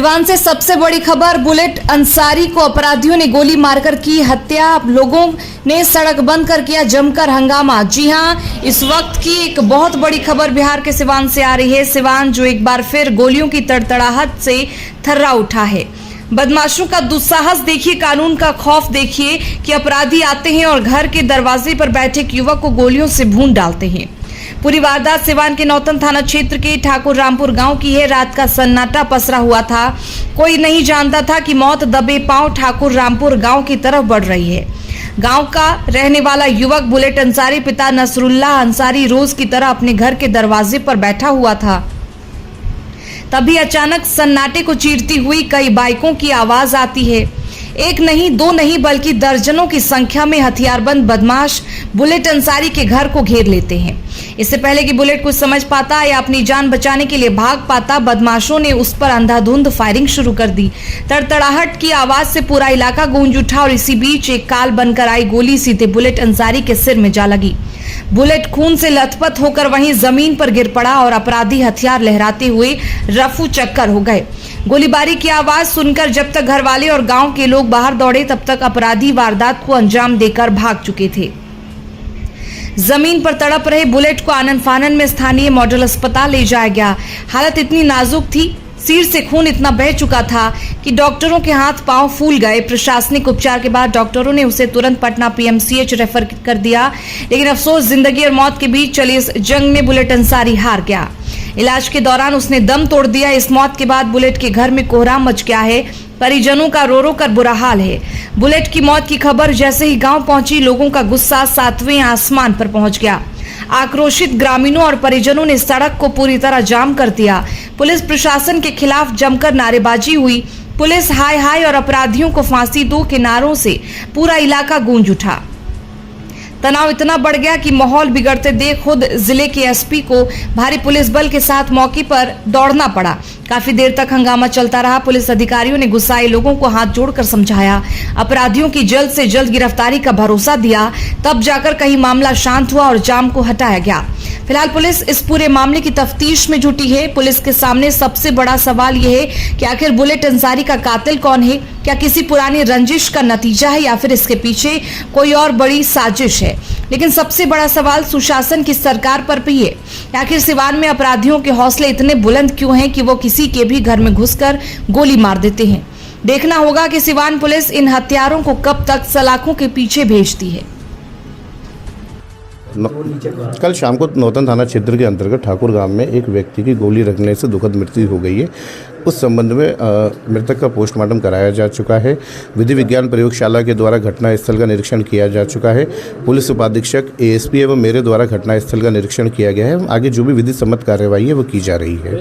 सिवान से सबसे बड़ी खबर, बुलेट अंसारी को अपराधियों ने गोली मारकर की हत्या। लोगों ने सड़क बंद कर किया जमकर हंगामा। जी हां, इस वक्त की एक बहुत बड़ी खबर बिहार के सिवान से आ रही है। सिवान जो एक बार फिर गोलियों की तड़तड़ाहट से थर्रा उठा है। बदमाशों का दुस्साहस देखिए, कानून का खौफ देखिए कि अपराधी आते हैं और घर के दरवाजे पर बैठे एक युवक को गोलियों से भून डालते हैं। पूरी वारदात सिवान के नौतन थाना क्षेत्र के ठाकुर रामपुर गांव की है। रात का सन्नाटा पसरा हुआ था। कोई नहीं जानता था कि मौत दबे पांव ठाकुर रामपुर गांव की तरफ बढ़ रही है। गांव का रहने वाला युवक बुलेट अंसारी पिता नसरुल्लाह अंसारी रोज की तरह अपने घर के दरवाजे पर बैठा हुआ था। तभी अचानक सन्नाटे को चीरती हुई कई बाइकों की आवाज आती है। एक नहीं, दो नहीं, बल्कि दर्जनों की संख्या में हथियारबंद बदमाश बुलेट अंसारी के घर को घेर लेते हैं। इससे पहले कि बुलेट कुछ समझ पाता या अपनी जान बचाने के लिए भाग पाता, बदमाशों ने उस पर अंधाधुंध फायरिंग शुरू कर दी। तड़तड़ाहट की आवाज से पूरा इलाका गूंज उठा और इसी बीच एक काल बनकर आई गोली सीधे बुलेट अंसारी के सिर में जा लगी। बुलेट खून से लथपथ होकर वहीं जमीन पर गिर पड़ा और अपराधी हथियार लहराते हुए रफू चक्कर हो गए। गोलीबारी की आवाज सुनकर जब तक घरवाले और गांव के लोग बाहर दौड़े, तब तक अपराधी वारदात को अंजाम देकर भाग चुके थे। जमीन पर तड़प रहे बुलेट को आनन फानन में स्थानीय मॉडल अस्पताल ले जाया गया। हालत इतनी नाजुक थी, सिर से खून इतना बह चुका था कि डॉक्टरों के हाथ पांव फूल गए। प्रशासनिक उपचार के बाद डॉक्टरों ने उसे तुरंत पटना पीएमसीएच रेफर कर दिया। लेकिन अफसोस, जिंदगी और मौत के बीच चली इस जंग में बुलेट अंसारी हार गया। इलाज के दौरान उसने दम तोड़ दिया। इस मौत के बाद बुलेट के घर में कोहराम मच गया है। परिजनों का रो रो कर बुरा हाल है। बुलेट की मौत की खबर जैसे ही गांव पहुंची, लोगों का गुस्सा 7वें आसमान पर पहुंच गया। आक्रोशित ग्रामीणों और परिजनों ने सड़क को पूरी तरह जाम कर दिया। पुलिस प्रशासन के खिलाफ जमकर नारेबाजी हुई। पुलिस हाय हाय और अपराधियों को फांसी दो के नारों से पूरा इलाका गूंज उठा। तनाव इतना बढ़ गया कि माहौल बिगड़ते देख खुद जिले के एसपी को भारी पुलिस बल के साथ मौके पर दौड़ना पड़ा। काफी देर तक हंगामा चलता रहा। पुलिस अधिकारियों ने गुस्साए लोगों को हाथ जोड़कर समझाया, अपराधियों की जल्द से जल्द गिरफ्तारी का भरोसा दिया। तब जाकर कहीं मामला शांत हुआ और जाम को हटाया गया। फिलहाल पुलिस इस पूरे मामले की तफ्तीश में जुटी है। पुलिस के सामने सबसे बड़ा सवाल यह है कि आखिर बुलेट अंसारी का कातिल कौन है? क्या किसी पुरानी रंजिश का नतीजा है या फिर इसके पीछे कोई और बड़ी साजिश है? लेकिन सबसे बड़ा सवाल सुशासन की सरकार पर भी है। आखिर सिवान में अपराधियों के हौसले इतने बुलंद क्यों हैं कि वो किसी के भी घर में घुसकर गोली मार देते हैं? देखना होगा कि सिवान पुलिस इन हत्यारों को कब तक सलाखों के पीछे भेजती है। कल शाम को नौतन थाना क्षेत्र के अंतर्गत ठाकुर गांव में एक व्यक्ति की गोली लगने से दुखद मृत्यु हो गई है। उस संबंध में मृतक का पोस्टमार्टम कराया जा चुका है। विधि विज्ञान प्रयोगशाला के द्वारा घटनास्थल का निरीक्षण किया जा चुका है। पुलिस उपाधीक्षक एएसपी एवं मेरे द्वारा घटनास्थल का निरीक्षण किया गया है। आगे जो भी विधि सम्मत कार्यवाही है वो की जा रही है।